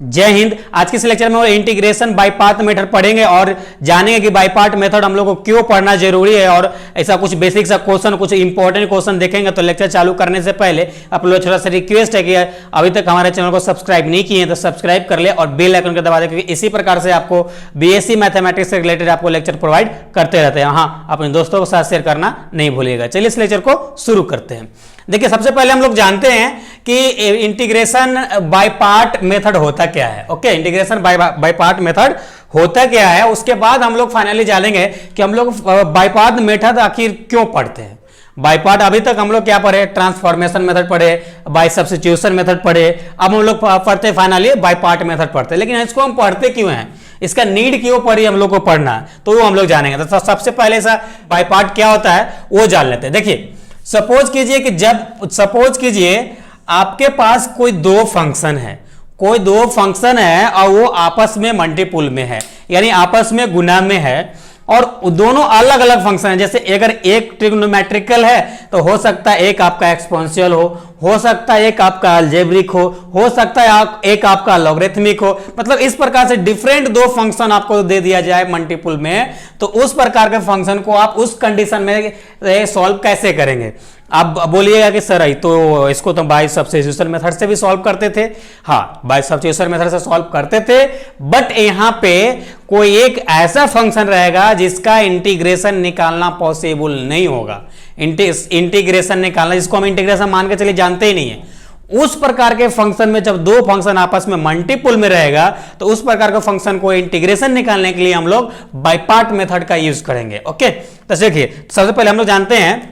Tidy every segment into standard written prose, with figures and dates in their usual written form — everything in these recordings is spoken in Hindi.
जय हिंद। आज के इस लेक्चर में इंटीग्रेशन बाय पार्ट मेथड पढ़ेंगे और जानेंगे कि बाय पार्ट मेथड हम लोग को क्यों पढ़ना जरूरी है और ऐसा कुछ बेसिक सा क्वेश्चन, कुछ इंपॉर्टेंट क्वेश्चन देखेंगे। तो लेक्चर चालू करने से पहले आप लोग छोटा सा रिक्वेस्ट है कि अभी तक हमारे चैनल को सब्सक्राइब नहीं किए हैं तो सब्सक्राइब कर ले और बेल आइकन को दबा दे, क्योंकि इसी प्रकार से आपको बीएससी मैथमेटिक्स से रिलेटेड आपको लेक्चर प्रोवाइड करते रहते हैं। हाँ, अपने दोस्तों के साथ शेयर करना नहीं भूलिएगा। चलिए इस लेक्चर को शुरू करते हैं। देखिए, सबसे पहले हम लोग जानते हैं कि इंटीग्रेशन बाय पार्ट मेथड होता क्या है। Okay, integration by part method होता क्या है, उसके बाद हम लोग फाइनली जानेंगे कि हम लोग बाय पार्ट मेथड आखिर क्यों पढ़ते हैं। बाय पार्ट अभी तक हम लोग क्या पढ़े, ट्रांसफॉर्मेशन मेथड पढ़े, बाय सब्स्टिट्यूशन मेथड पढ़े, अब हम लोग पढ़ते फाइनली बाय पार्ट मेथड पढ़ते। लेकिन इसको हम पढ़ते क्यों हैं, इसका नीड क्यों पड़ी हम लोग को पढ़ना, तो वो हम लोग जानेंगे। तो सबसे पहले सा बाय पार्ट क्या होता है वो जान लेते हैं। देखिए, सपोज कीजिए आपके पास कोई दो फंक्शन है और वो आपस में मल्टीपुल में है, यानी आपस में गुना में है, और दोनों अलग अलग फंक्शन है। जैसे अगर एक ट्रिग्नोमेट्रिकल है तो हो सकता है एक आपका एक्सपोनेंशियल हो सकता है एक आपका अलजेब्रिक हो सकता है एक आपका लॉगरिथमिक हो। मतलब इस प्रकार से डिफरेंट दो फंक्शन आपको दे दिया जाए मल्टीपुल में, तो उस प्रकार के फंक्शन को आप उस कंडीशन में सॉल्व कैसे करेंगे। आप बोलिएगा कि सर तो इसको तो बाय सब्स्टिट्यूशन मेथड से भी सॉल्व करते थे। हाँ, बाय सब्स्टिट्यूशन मेथड से सॉल्व करते थे, बट यहां पे कोई एक ऐसा फंक्शन रहेगा जिसका इंटीग्रेशन निकालना पॉसिबल नहीं होगा। इंटीग्रेशन निकालना, जिसको हम इंटीग्रेशन मान के चलिए जानते ही नहीं है, उस प्रकार के फंक्शन में जब दो फंक्शन आपस में मल्टीपुल में रहेगा तो उस प्रकार के फंक्शन को इंटीग्रेशन निकालने के लिए हम लोग बाय पार्ट मेथड का यूज करेंगे। ओके, तो देखिए सबसे पहले हम लोग जानते हैं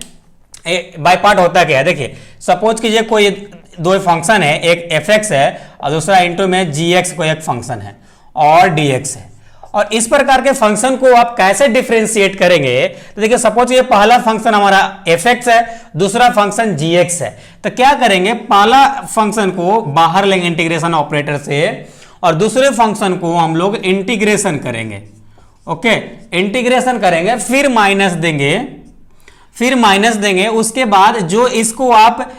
बाय पार्ट होता क्या है। देखिए, सपोज कीजिए कोई दो फंक्शन है, एक fx है और दूसरा इनटू में gx कोई एक फंक्शन है और dx है, और इस प्रकार के फंक्शन को आप कैसे डिफरेंशिएट करेंगे। तो देखिए, सपोज ये पहला फंक्शन हमारा fx है, दूसरा फंक्शन gx है, तो क्या करेंगे, पहला फंक्शन को बाहर लेंगे इंटीग्रेशन ऑपरेटर से और दूसरे फंक्शन को हम लोग इंटीग्रेशन करेंगे। ओके, इंटीग्रेशन करेंगे, फिर माइनस देंगे, उसके बाद जो इसको आप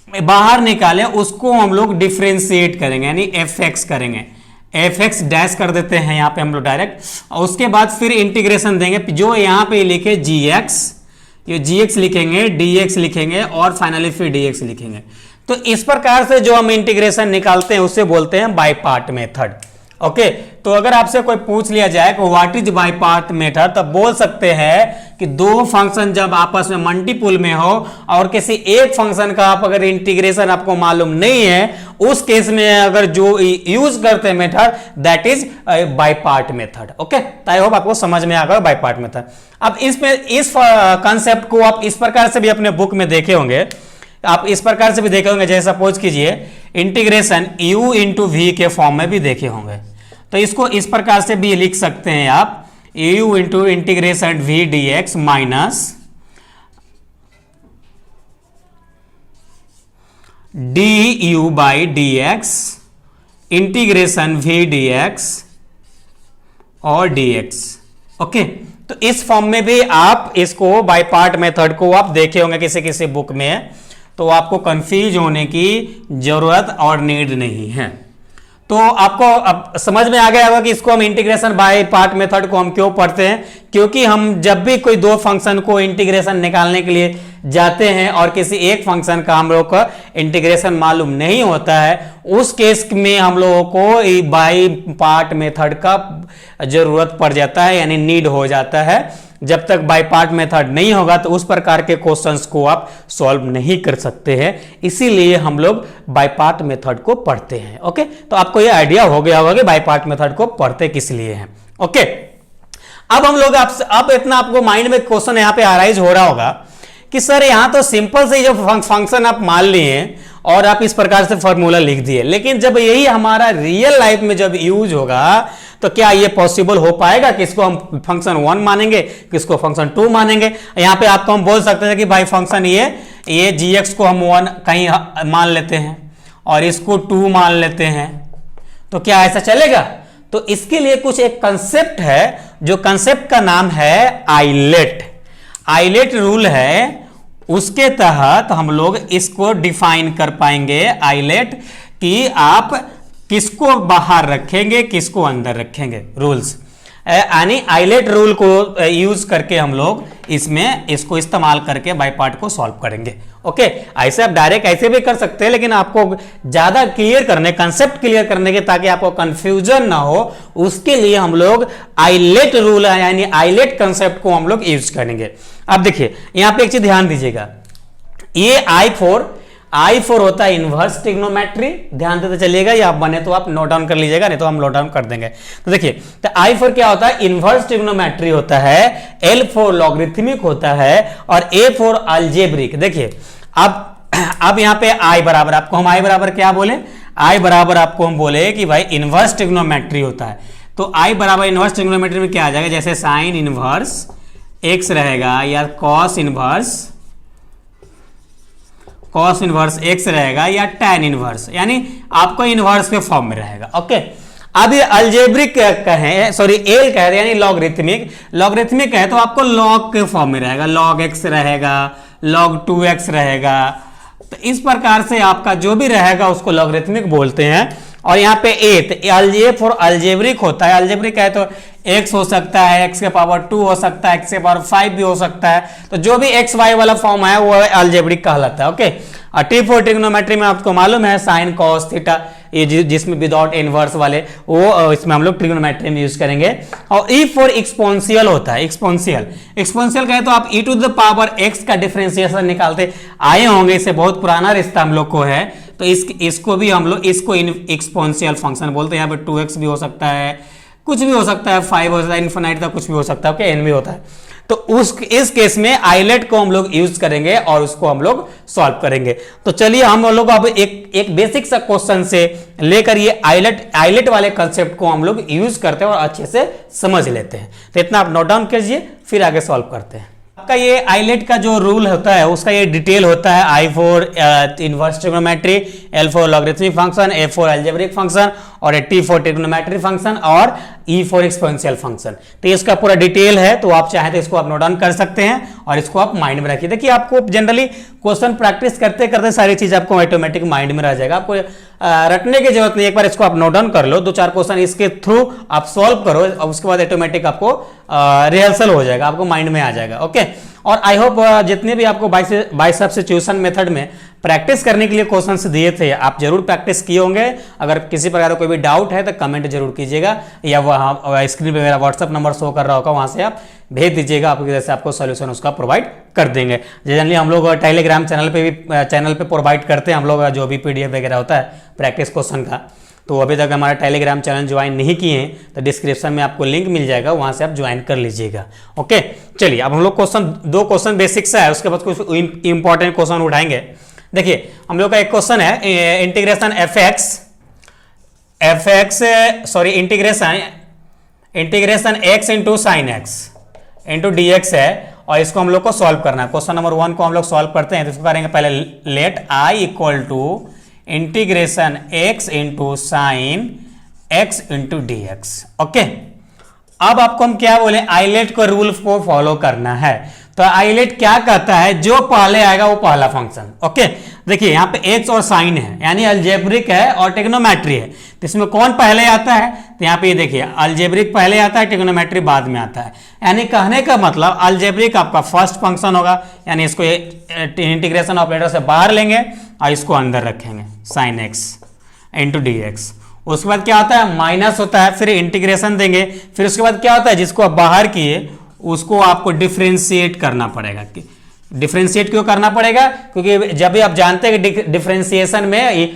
बाहर निकालें उसको हम लोग डिफरेंशिएट करेंगे, यानी fx करेंगे, fx डैश कर देते हैं यहां पे हम लोग डायरेक्ट, और उसके बाद फिर इंटीग्रेशन देंगे, जो यहां पे लिखे gx, ये gx लिखेंगे, dx लिखेंगे और फाइनली फिर dx लिखेंगे। तो इस प्रकार से जो हम इंटीग्रेशन निकालते हैं उसे बोलते हैं बाय पार्ट मेथड। ओके, तो अगर आपसे कोई पूछ लिया जाए कि what is by part method, तब बोल सकते हैं कि दो फंक्शन जब आपस में मल्टीपुल में हो और किसी एक फंक्शन का आप अगर इंटीग्रेशन आपको मालूम नहीं है, उस केस में अगर जो यूज करते हैं method, that is by part method. Okay, तो आई होप आपको समझ में आ गया बाय पार्ट मेथड। अब इस कॉन्सेप्ट को आप इस प्रकार से भी अपने बुक में देखे होंगे, आप इस प्रकार से भी देखे होंगे, जैसे सपोज कीजिए इंटीग्रेशन u इंटू वी के फॉर्म में भी देखे होंगे। तो इसको इस प्रकार से भी लिख सकते हैं आप, u into integration v dx minus du by dx integration v dx और dx। ओके, तो इस फॉर्म में भी आप इसको बाय पार्ट मेथड को आप देखे होंगे किसी बुक में, तो आपको कंफ्यूज होने की जरूरत और नीड नहीं है। तो आपको अब समझ में आ गया होगा कि इसको हम इंटीग्रेशन बाय पार्ट मेथड को हम क्यों पढ़ते हैं, क्योंकि हम जब भी कोई दो फंक्शन को इंटीग्रेशन निकालने के लिए जाते हैं और किसी एक फंक्शन का हम लोग का इंटीग्रेशन मालूम नहीं होता है, उस केस में हम लोगों को बाय पार्ट मेथड का जरूरत पड़ जाता है, यानी नीड हो जाता है। जब तक बाय पार्ट मेथड नहीं होगा तो उस प्रकार के क्वेश्चंस को आप सॉल्व नहीं कर सकते हैं, इसीलिए हम लोग बाय पार्ट मेथड को पढ़ते हैं। ओके, तो आपको ये आइडिया हो गया होगा कि बाय पार्ट मेथड को पढ़ते किस लिए हैं। ओके, अब हम लोग अब इतना आपको माइंड में क्वेश्चन यहां पे अराइज हो रहा होगा कि सर यहां तो सिंपल से जो फंक्शन आप मान लिए और आप इस प्रकार से फॉर्मूला लिख दिए, लेकिन जब यही हमारा रियल लाइफ में जब यूज होगा तो क्या ये पॉसिबल हो पाएगा कि इसको हम फंक्शन 1 मानेंगे, किसको फंक्शन 2 मानेंगे। यहां पे आपको हम बोल सकते हैं कि भाई फंक्शन ये gx को हम 1 कहीं मान लेते हैं और इसको 2 मान लेते हैं, तो क्या ऐसा चलेगा। तो इसके लिए कुछ एक कंसेप्ट है, जो कंसेप्ट का नाम है आइलेट रूल है, उसके तहत हम लोग इसको डिफाइन कर पाएंगे आइलेट कि आप किसको बाहर रखेंगे, किसको अंदर रखेंगे, रूल्स यानी आइलेट रूल को यूज करके हम लोग इसमें इसको इस्तेमाल करके बाई पार्ट को सॉल्व करेंगे। ओके, ऐसे आप डायरेक्ट ऐसे भी कर सकते हैं, लेकिन आपको ज्यादा क्लियर करने, कंसेप्ट क्लियर करने के, ताकि आपको कंफ्यूजन ना हो, उसके लिए हम लोग आइलेट रूल यानी आइलेट कंसेप्ट को हम लोग यूज करेंगे। अब देखिए यहां पे एक चीज ध्यान दीजिएगा, ये I4 होता है इनवर्स ट्रिग्नोमेट्री, ध्यान देते चलिएगा, ये आप बने तो आप नोट डाउन कर लीजिएगा, नहीं तो हम नोट डाउन कर देंगे। तो देखिए, तो I4 क्या होता है, इनवर्स ट्रिग्नोमेट्री होता है, L4 लॉगरिथमिक होता है और A4 अलजेब्रिक। देखिए अब यहां पे I बराबर, आपको हम I बराबर क्या बोले, I बराबर आपको हम बोले कि भाई इनवर्स ट्रिग्नोमेट्री होता है, तो I बराबर इनवर्स ट्रिग्नोमेट्री में क्या आ जाएगा, जैसे साइन इनवर्स x रहेगा या कॉस इनवर्स x रहेगा या tan इनवर्स, यानी आपको इनवर्स के फॉर्म में रहेगा। ओके, अब ये अलजेब्रिक कहें, सॉरी एल कह रहे हैं, यानी लॉगरिथमिक है तो आपको लॉग के फॉर्म में रहेगा, log x रहेगा, log 2x रहेगा, तो इस प्रकार से आपका जो भी रहेगा उसको लॉगरिथमिक बोलते हैं। और यहाँ पे ए फॉर अलजेब्रिक होता है, अलजेब्रिक है तो x हो सकता है, x के पावर 2 हो सकता है, x के पावर 5 भी हो सकता है, तो जो भी x y वाला फॉर्म है वो अलजेब्रिक कहलाता है। ओके, और T4 ट्रिग्नोमेट्री में आपको मालूम है साइन कॉस थीटा, ये जिसमें विदाउट इनवर्स वाले, वो इसमें हम लोग ट्रिग्नोमेट्री में यूज करेंगे। और E4 एक्सपोनेंशियल होता है, एक्सपोनेंशियल कहे तो आप e to the power x का डिफरेंशिएशन निकालते आए होंगे, इससे बहुत पुराना रिश्ता हम लोग को है, तो इसको भी हम लोग इसको एक्सपोनेंशियल फंक्शन बोलते हैं। यहाँ पे 2x भी हो सकता है, कुछ भी हो सकता है, 5 हो सकता है, इन्फिनाइट तक कुछ भी हो सकता है, ओके, n भी होता है। तो इस केस में आइलेट को हम लोग यूज करेंगे और उसको हम लोग सॉल्व करेंगे। तो चलिए हम लोग अब एक बेसिक सा क्वेश्चन से लेकर ये आइलेट वाले कंसेप्ट को हम लोग यूज करते हैं और अच्छे से समझ लेते हैं। तो इतना आप नोट डाउन कीजिए, फिर आगे सॉल्व करते हैं। आपका ये आइलेट का जो रूल होता है उसका ये डिटेल होता है, I4 inverse trigonometry, L4 logarithmic function, A4 algebraic function और T4 ट्रिग्नोमेट्री फंक्शन और E4 एक्सपोनेंशियल फंक्शन। तो इसका पूरा डिटेल है, तो आप चाहे तो इसको आप नोट डाउन कर सकते हैं और इसको आप माइंड में रखिए। देखिए आपको जनरली क्वेश्चन प्रैक्टिस करते करते सारी चीज आपको ऑटोमेटिक माइंड में रह जाएगा, आपको रटने की जरूरत नहीं। एक बार इसको आप नोट डाउन कर लो, 2-4 क्वेश्चन इसके थ्रू आप सॉल्व करो और उसके बाद ऑटोमेटिक आपको रिहर्सल हो जाएगा, आपको माइंड में आ जाएगा। ओके, और आई होप जितने भी आपको बाई सब्स्टिट्यूशन मेथड में प्रैक्टिस करने के लिए क्वेश्चंस दिए थे, आप जरूर प्रैक्टिस किए होंगे। अगर किसी प्रकार का कोई भी डाउट है तो कमेंट जरूर कीजिएगा, या वहाँ स्क्रीन पे मेरा व्हाट्सअप नंबर शो कर रहा होगा, वहाँ से आप भेज दीजिएगा, आपकी वजह से आपको सोल्यूशन उसका प्रोवाइड कर देंगे। जनरली हम लोग टेलीग्राम चैनल पे प्रोवाइड करते हैं हम लोग, जो भी PDF वगैरह होता है प्रैक्टिस क्वेश्चन का। तो अभी तक हमारा टेलीग्राम चैनल ज्वाइन नहीं किए हैं तो डिस्क्रिप्शन में आपको लिंक मिल जाएगा, वहां से आप ज्वाइन कर लीजिएगा। ओके, चलिए अब हम लोग दो क्वेश्चन बेसिक सा है, उसके बाद कुछ इंपॉर्टेंट क्वेश्चन उठाएंगे। देखिए हम लोग का एक क्वेश्चन है integration integration x into sine x into d x है, और इसको हम लोग को सॉल्व करना है। क्वेश्चन नंबर 1 को हम लोग सॉल्व करते हैं, तो इसको करेंगे पहले let I equal to integration x into sine x into d x. Okay, अब आपको हम क्या बोले, आइलेट को रूल को फॉलो करना है। तो आइलेट क्या कहता है, जो पहले आएगा वो पहला फंक्शन। ओके, देखिए यहाँ पे x और साइन है, यानी अलजेब्रिक है और ट्रिग्नोमेट्री है, तो इसमें कौन पहले आता है, तो यहाँ पे ये देखिए अलजेब्रिक पहले आता है, ट्रिग्नोमेट्री बाद में आता है। यानी कहने का मतलब अलजेब्रिक आपका फर्स्ट फंक्शन होगा, यानी इसको इंटीग्रेशन ऑपरेटर से बाहर लेंगे और इसको अंदर रखेंगे, sign x into d x. उसके बाद क्या होता है, माइनस होता है, फिर इंटीग्रेशन देंगे, फिर उसके बाद क्या होता है, जिसको आप बाहर किए उसको आपको डिफरेंशिएट करना पड़ेगा। डिफरेंशिएट क्यों करना पड़ेगा, क्योंकि जब भी आप जानते हैं कि डिफरेंशिएशन में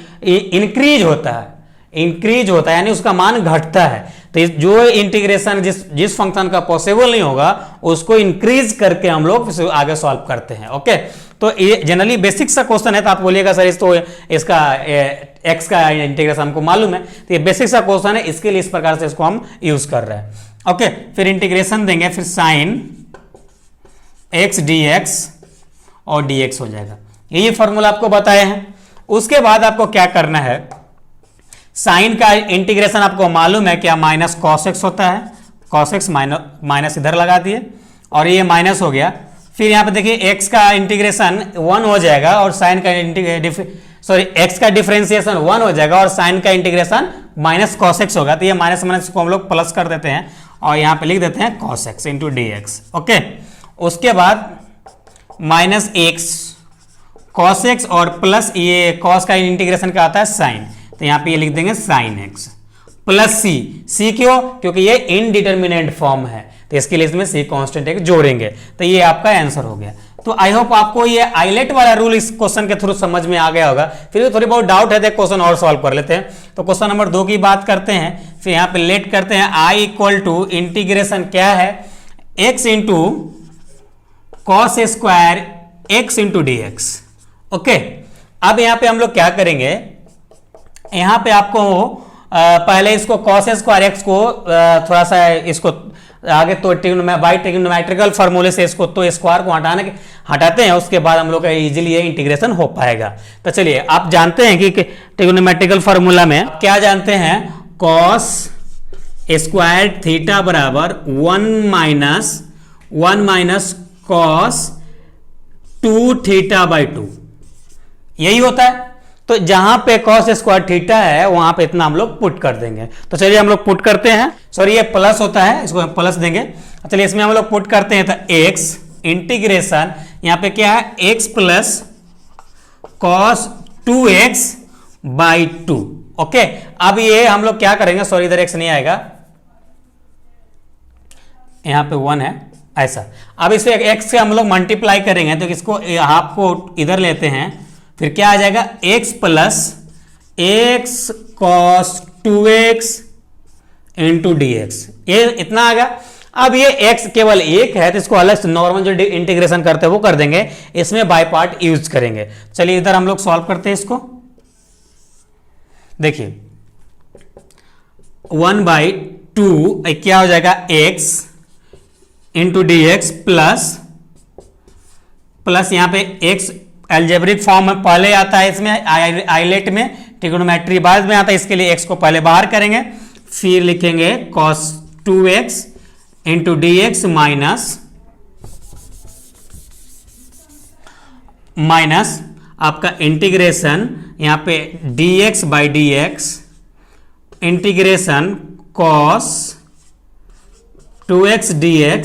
इंक्रीज होता है यानी उसका मान घटता है, तो जो इंटीग्रेशन जिस फंक्शन का पॉसिबल नहीं होगा उसको इंक्रीज करके हम लोग आगे सॉल्व करते हैं। ओके, तो ये जनरली बेसिक सा क्वेश्चन है, तो आप बोलिएगा सर इसका एक्स का इंटीग्रेशन हमको मालूम है, तो ये बेसिक सा क्वेश्चन है, इसके लिए इस प्रकार से इसको हम यूज कर रहे हैं। ओके, फिर इंटीग्रेशन देंगे, फिर साइन एक्स डी एक्स और डी एक्स हो जाएगा। ये फॉर्मूला आपको बताए हैं। उसके बाद आपको क्या करना है, साइन का इंटीग्रेशन आपको मालूम है क्या, माइनस कॉस एक्स होता है, कॉस एक्स माइनस इधर लगा दिए और ये माइनस हो गया। फिर यहाँ पे देखिए एक्स का इंटीग्रेशन 1 हो जाएगा और साइन का सॉरी एक्स का डिफरेंशिएशन 1 हो जाएगा और साइन का इंटीग्रेशन माइनस कॉस एक्स होगा। तो ये माइनस माइनस को हम लोग प्लस कर देते हैं और यहाँ पे लिख देते हैं cos x into d x. Okay, उसके बाद माइनस एक्स कॉस एक्स और प्लस ये कॉस का इंटीग्रेशन क्या आता है साइन, तो यहाँ पे ये लिख देंगे साइन एक्स प्लस सी। सी क्यों? क्योंकि ये इनडिटर्मिनेंट फॉर्म है, तो इसके लिए इसमें सी कांस्टेंट एक जोड़ेंगे। तो ये आपका आंसर हो गया। तो आई होप आपको ये आइलेट वाला रूल इस क्वेश्चन के थ्रू समझ में आ गया होगा। फिर भी थोड़ी बहुत डाउट है तो क्वेश्चन और सॉल्व कर लेते हैं। तो क्वेश्चन नंबर 2 की बात करते हैं, फिर यहाँ पे लेट करते हैं। आई इक्वल टू इंटीग्रेशन क्या है, x into cos square x into d x. Okay, अब यहाँ पे हम लोग क्या करेंगे, यहाँ पे आपको पहले इसको कॉस स्क्वायर एक्स को थोड़ा सा इसको आगे तो बाई ट्रिग्नोमेट्रिकल फार्मूले से इसको तो स्क्वायर को हटाते हैं, उसके बाद हम लोग का इजीली ये इंटीग्रेशन हो पाएगा। तो चलिए, आप जानते हैं कि ट्रिग्नोमेट्रिकल फार्मूला में क्या जानते हैं, कॉस स्क्वायर थीटा बराबर 1 माइनस कॉस 2 थीटा बाई 2, यही होता है। तो जहां पे कॉस स्क्वायर थीटा है वहां पे इतना हम लोग पुट कर देंगे। तो चलिए हम लोग पुट करते हैं, सॉरी ये प्लस होता है, इसको हम प्लस देंगे। चलिए इसमें हम लोग पुट करते हैं, तो x इंटीग्रेशन यहां पे क्या है, x plus cos 2x by 2। Okay, अब ये हम लोग क्या करेंगे, सॉरी इधर x नहीं आएगा, यहां पे 1 है ऐसा। अब इसे x से हम लोग मल्टीप्लाई करेंगे, तो इसको हाफ को इधर लेते हैं, फिर क्या आ जाएगा, x plus x cos 2x into d x, ये इतना आ गया। अब ये x केवल एक है तो इसको अलग से नॉर्मल जो इंटीग्रेशन करते हैं वो कर देंगे, इसमें बाय पार्ट यूज करेंगे। चलिए इधर हम लोग सॉल्व करते हैं इसको। देखिए 1/2 क्या हो जाएगा, x into d x plus यहां पे x एल्जेब्रिक फॉर्म में पहले आता है, इसमें आइलेट में ट्रिग्नोमेट्री बाद में आता है, इसके लिए x को पहले बाहर करेंगे, फिर लिखेंगे cos 2x into d x minus आपका इंटीग्रेशन यहां पे dx by d x integration cos 2x dx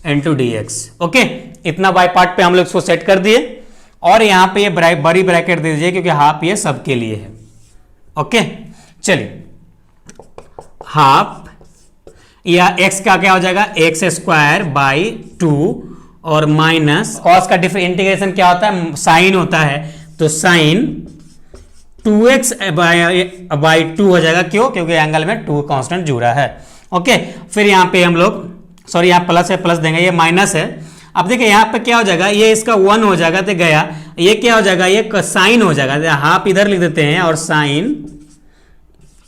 into d x. Okay, इतना बाय पार्ट पे हम लोग इसको सेट कर दिए और यहां पे ये बड़ी ब्रैकेट दे दीजिए क्योंकि हाफ ये सबके लिए है। ओके, चलिए हाफ या x का क्या हो जाएगा, एक्स स्क्वायर बाई 2 और माइनस कॉस का इंटीग्रेशन क्या होता है, साइन होता है, तो साइन 2x बाई 2 हो जाएगा। क्यों? क्योंकि एंगल में 2 कांस्टेंट जुड़ा है। ओके, फिर यहां पे हम लोग सॉरी यहां प्लस है, प्लस देंगे, ये माइनस है। अब देखिए यहां पे क्या हो जाएगा, ये इसका 1 हो जाएगा तो गया, ये क्या हो जाएगा, ये साइन हो जाएगा, हाफ इधर लिख देते हैं और sine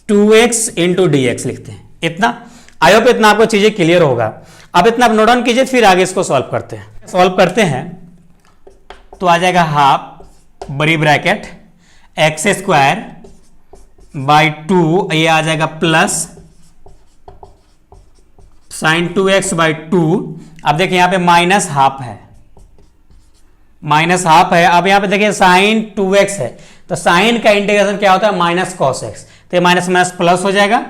2x into d x लिखते हैं। इतना आई होप इतना आपको चीजें क्लियर होगा। अब इतना आप नोट डाउन कीजिए, फिर आगे इसको सॉल्व करते हैं। सॉल्व करते हैं तो आ जाएगा हाफ बड़ी ब्रैकेट एक्स स्क्वायर बाई 2, ये आ जाएगा प्लस साइन 2x बाई 2। अब देखिए यहां पे माइनस हाफ है, माइनस हाफ है। अब यहां पे देखिए साइन 2x है, तो साइन का इंटीग्रेशन क्या होता है, माइनस कॉस एक्स, तो माइनस माइनस प्लस हो जाएगा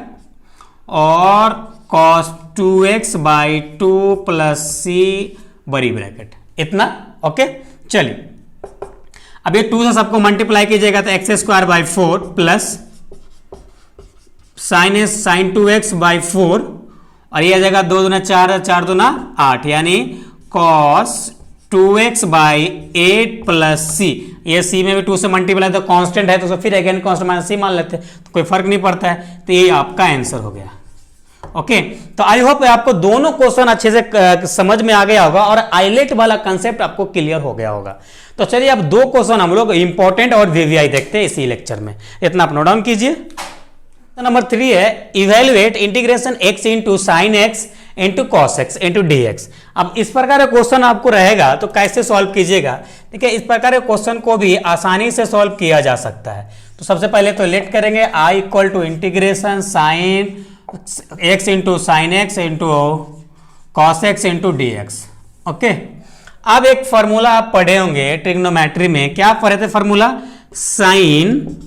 और कॉस 2x बाई 2 प्लस सी बड़ी ब्रैकेट, इतना। ओके, चलिए अब ये 2 से सबको मल्टीप्लाई कीजिएगा तो x square by 4 plus sine 2x by 4 और ये आ जाएगा 2 दूना 4, 4 दूना 8, यानी cos 2x बाई 8 प्लस सी। ये सी में भी 2 से मल्टीप्लाई तो कांस्टेंट है, तो फिर अगेन कांस्टेंट माइनस सी मान लेते हैं, तो कोई फर्क नहीं पड़ता है। तो ये आपका आंसर हो गया। ओके, तो आई होप आपको दोनों क्वेश्चन अच्छे से समझ में आ गया होगा और आइलेट वाला कंसेप्ट आपको क्लियर हो गया होगा। तो चलिए अब 2 क्वेश्चन हम लोग इंपॉर्टेंट और वीवीआई देखते हैं इसी लेक्चर में, इतना आप नोट डाउन कीजिए। नंबर 3 है evaluate integration x into sine x into cos x into d x. अब इस प्रकार का क्वेश्चन आपको रहेगा तो कैसे सॉल्व कीजिएगा। देखिए इस प्रकार के क्वेश्चन को भी आसानी से सॉल्व किया जा सकता है। तो सबसे पहले तो लेट करेंगे i equal to integration sine x into sine x into cos x into d x. Okay, अब एक फॉर्मूला आप पढ़े होंगे ट्रिग्नोमेट्री में, क्या पढ़े थे फॉर्मूला, साइन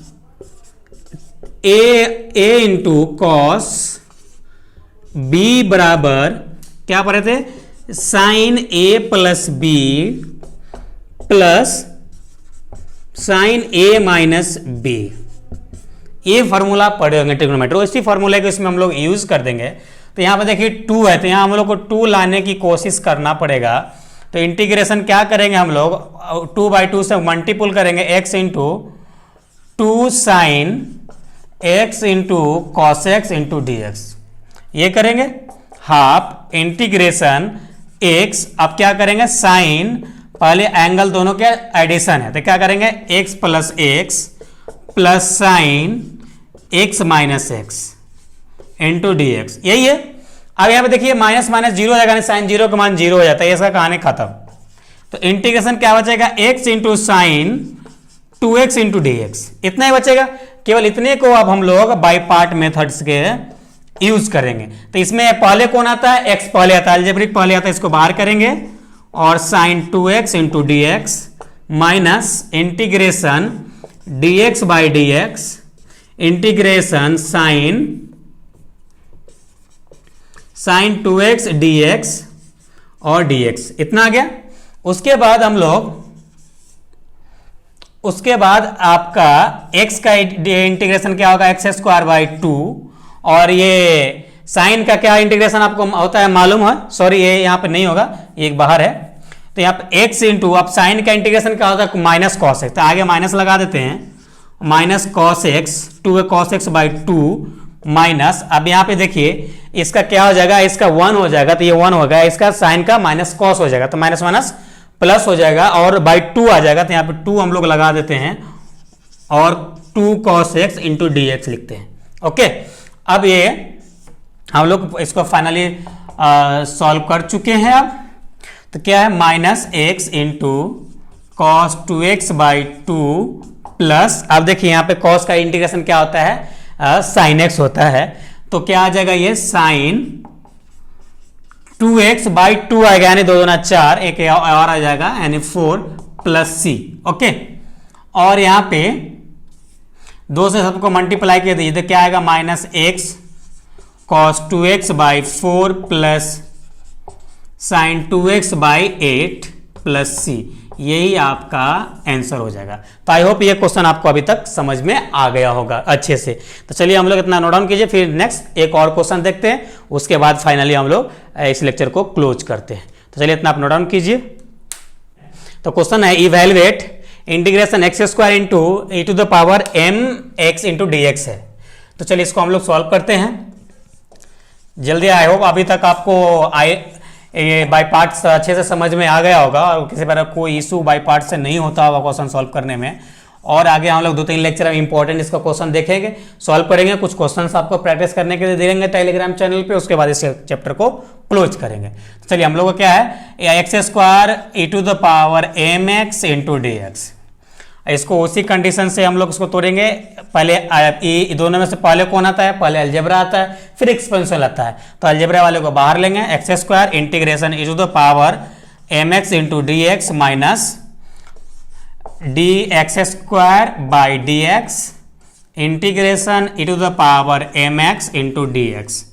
ए इंटू कॉस बी बराबर क्या पढ़े थे, साइन ए प्लस बी प्लस साइन ए माइनस बी। ये फॉर्मूला पढ़े होंगे ट्रिग्नोमेट्री, इसी फॉर्मूले को इसमें हम लोग यूज कर देंगे। तो यहां पे देखिए 2 है, तो यहां हम लोग को 2 लाने की कोशिश करना पड़ेगा। तो इंटीग्रेशन क्या करेंगे हम लोग, 2/2 से मल्टीपल करेंगे, x into 2 sine x into cos x into d x, ये करेंगे। हाफ इंटीग्रेशन x, अब क्या करेंगे साइन, पहले एंगल दोनों के एडिशन है, तो क्या करेंगे x plus x plus sign x minus x into d x, यही है। अब यहां पे देखिए माइनस माइनस जीरो हो जाएगा, साइन जीरो का मान जीरो हो जाता है, इसका कहानी खत्म। तो इंटीग्रेशन क्या बचेगा, x into sign 2x into d x, इतना ही बचेगा। केवल इतने को अब हम लोग बाई पार्ट मेथड्स के यूज करेंगे। तो इसमें पहले कौन आता है, x पहले आता है, अलजेब्रिक पहले आता है, इसको बाहर करेंगे और sine 2x into d x minus integration dx by d x integration sine 2x dx और dx, इतना आ गया। उसके बाद हम लोग, उसके बाद आपका x का इंटीग्रेशन क्या होगा, एक्स स्क्वायर बाई 2, और ये साइन का क्या इंटीग्रेशन आपको होता है मालूम है, सॉरी ये यहां पे नहीं होगा, ये एक बाहर है। तो यहाँ पे x इंटू, अब साइन का इंटीग्रेशन क्या होता है माइनस कॉस एक्स, तो आगे माइनस लगा देते हैं, minus cos x 2 cos x by 2 minus, अब यहाँ पे देखिए इसका क्या हो जाएगा, इसका 1 हो जाएगा, तो ये 1 हो गया, इसका साइन का माइनस कॉस हो जाएगा, तो माइनस माइनस प्लस हो जाएगा और बाई 2 आ जाएगा, तो यहाँ पे 2 हम लोग लगा देते हैं और 2 cos x into d x लिखते हैं। ओके, अब ये हम लोग इसको फाइनली सॉल्व कर चुके हैं। अब तो क्या है, minus x into cos 2x by 2 plus, अब देखिए यहाँ पे कॉस का इंटीग्रेशन क्या होता है, साइन एक्स होता है, तो क्या आ जाएगा ये साइन 2x बाई 2 आएगा, यानी 2 दूना 4, एक और आ जाएगा यानी 4 प्लस सी। ओके, और यहां पे 2 से सबको मल्टीप्लाई कर दीजिए, तो क्या आएगा minus x cos 2x by 4 plus sine 2x by 8 plus C, यही आपका आंसर हो जाएगा। तो आई होप ये क्वेश्चन आपको अभी तक समझ में आ गया होगा अच्छे से। तो चलिए हम लोग इतना नोट डाउन कीजिए, फिर नेक्स्ट एक और क्वेश्चन देखते हैं, उसके बाद फाइनली हम लोग इस लेक्चर को क्लोज करते हैं। तो चलिए इतना आप नोट डाउन कीजिए। तो क्वेश्चन है, evaluate integration x square into e to the power m x into d x है। तो चलिए इसको हम लोग सॉल्व करते हैं जल्दी। आई होप अभी तक आपको ये बाई पार्ट्स अच्छे से समझ में आ गया होगा और किसी तरह कोई इशू बाई पार्ट से नहीं होता होगा क्वेश्चन सॉल्व करने में। और आगे हम लोग 2-3 लेक्चर में इंपॉर्टेंट इसका क्वेश्चन देखेंगे, सॉल्व करेंगे, कुछ क्वेश्चंस आपको प्रैक्टिस करने के लिए देंगे टेलीग्राम चैनल पे, उसके बाद इस चैप्टर को क्लोज करेंगे। तो चलिए हम लोग को क्या है, x square e to the power m x into d x, इसको उसी कंडीशन से हम लोग इसको तोड़ेंगे। पहले दोनों में से पहले कौन आता है, पहले अलजेब्रा आता है, फिर एक्सपेंशन आता है। तो अलजेब्रा वाले को बाहर लेंगे, x square integration e to the power m x into d x minus d x square by d x integration e to the power m x into d x.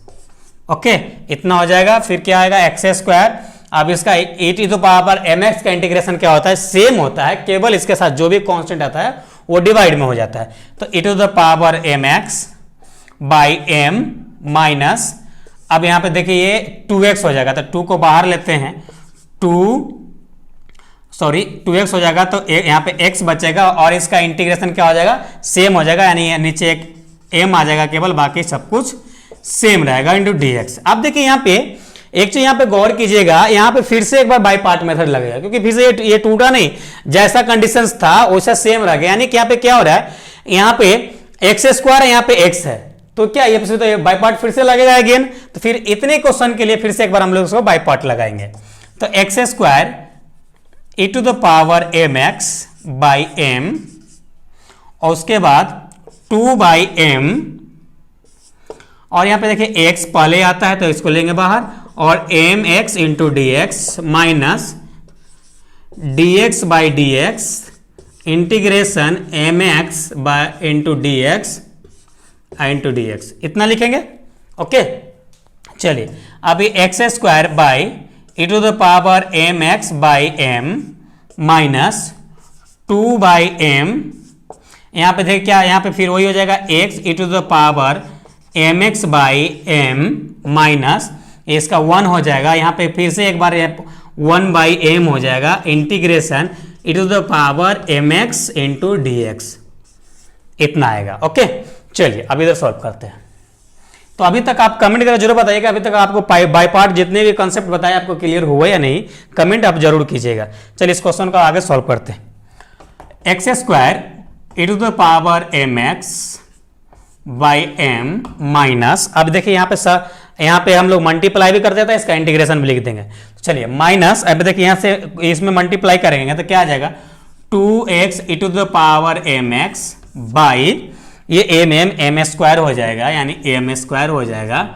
Okay, इतना हो जाएगा। फिर क्या आएगा, एक्स स्क्वायर, अब इसका e to the power m x का इंटीग्रेशन क्या होता है, सेम होता है, केवल इसके साथ जो भी कांस्टेंट आता है वो डिवाइड में हो जाता है। तो e to the power m x by m minus, अब यहां पे देखिए ये 2x हो जाएगा, तो 2 को बाहर लेते हैं, 2x हो जाएगा, तो यहाँ पे x बचेगा और इसका इंटीग्रेशन क्या हो जाएगा, सेम हो जाएगा, यानी नीचे एक m आ जाएगा केवल, बाकी सब कुछ सेम रहेगा इंटू डी एक्स। अब देखिए यहाँ पे एक चीज यहाँ पे गौर कीजिएगा, यहाँ पे फिर से एक बार बाई पार्ट मेथड लगेगा, क्योंकि फिर से ये टूटा नहीं, जैसा कंडीशंस था वैसा सेम रह गया। यानी कि यहाँ पे क्या हो रहा है, यहाँ पे एक्स स्क्वायर है, यहाँ पे x है, तो क्या ये तो बाई पार्ट फिर से लगेगा अगेन। तो फिर इतने क्वेश्चन के लिए फिर से एक बार हम लोग इसको बाई पार्ट लगाएंगे। तो x square e to the power m x by m, और उसके बाद 2 बाई एम, और यहाँ पे देखिए x पहले आता है तो इसको लेंगे बाहर, और m x into d x minus d x by d x integration m x by into d x इतना लिखेंगे। ओके, चलिए अभी x square by e to the power m x by m minus 2 by m, यहाँ पे देखिए क्या, यहाँ पे फिर वही हो जाएगा x e to the power m x by m minus इसका 1 हो जाएगा, यहाँ पे फिर से एक बार 1 बाई एम हो जाएगा integration e to the power m x into d x, इतना आएगा। ओके, चलिए अब इधर सॉल्व करते हैं। तो अभी तक आप कमेंट करके जरूर बताइएगा अभी तक आपको बाय पार्ट जितने भी कंसेप्ट बताए आपको क्लियर हुआ या नहीं, कमेंट आप जरूर कीजिएगा। चलिए इस क्वेश्चन को आगे सॉल्व करते हैं। X square e to the power m x by m minus, अब देखिए यहाँ पे हम लोग मल्टीप्लाई भी कर देते हैं, इसका इंटीग्रेशन भी लिख देंगे। तो चलिए माइनस, अब देखिए यहाँ से इसमें मल्टीप्लाई करेंगे तो क्या आ जाएगा 2x e to the power m x by ये एम स्क्वायर हो जाएगा, यानी एम स्क्वायर हो जाएगा,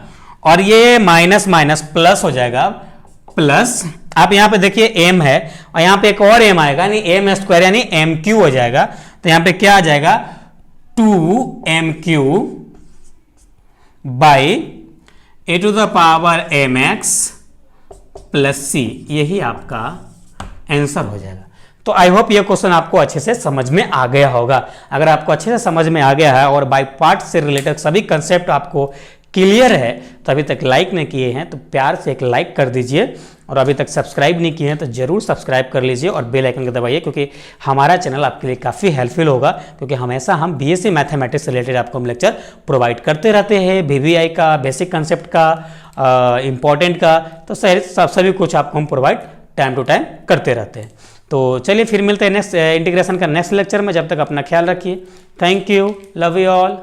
और ये माइनस माइनस प्लस हो जाएगा प्लस, आप यहाँ पे देखिए एम है और यहाँ पे एक और एम आएगा यानी एम स्क्वायर यानी एम क्यू हो जाएगा। तो यहाँ पे क्या आ जाएगा 2mq by e to the power m x plus C, यही आपका आंसर हो जाएगा। तो आई होप ये क्वेश्चन आपको अच्छे से समझ में आ गया होगा। अगर आपको अच्छे से समझ में आ गया है और बाय पार्ट से रिलेटेड सभी कंसेप्ट आपको क्लियर है तो अभी तक लाइक नहीं किए हैं तो प्यार से एक लाइक कर दीजिए, और अभी तक सब्सक्राइब नहीं किए हैं तो जरूर सब्सक्राइब कर लीजिए और बेल आइकन को दबाइए, क्योंकि हमारा चैनल आपके लिए काफ़ी हेल्पफुल होगा, क्योंकि हमेशा हम बीएससी मैथमेटिक्स से रिलेटेड आपको हम लेक्चर प्रोवाइड करते रहते हैं, वीवीआई का, बेसिक कंसेप्ट का, इम्पॉर्टेंट का, तो सभी कुछ आपको हम प्रोवाइड टाइम टू टाइम करते रहते हैं। तो चलिए फिर मिलते हैं नेक्स्ट इंटीग्रेशन का नेक्स्ट लेक्चर में, जब तक अपना ख्याल रखिए। Thank you, love you all.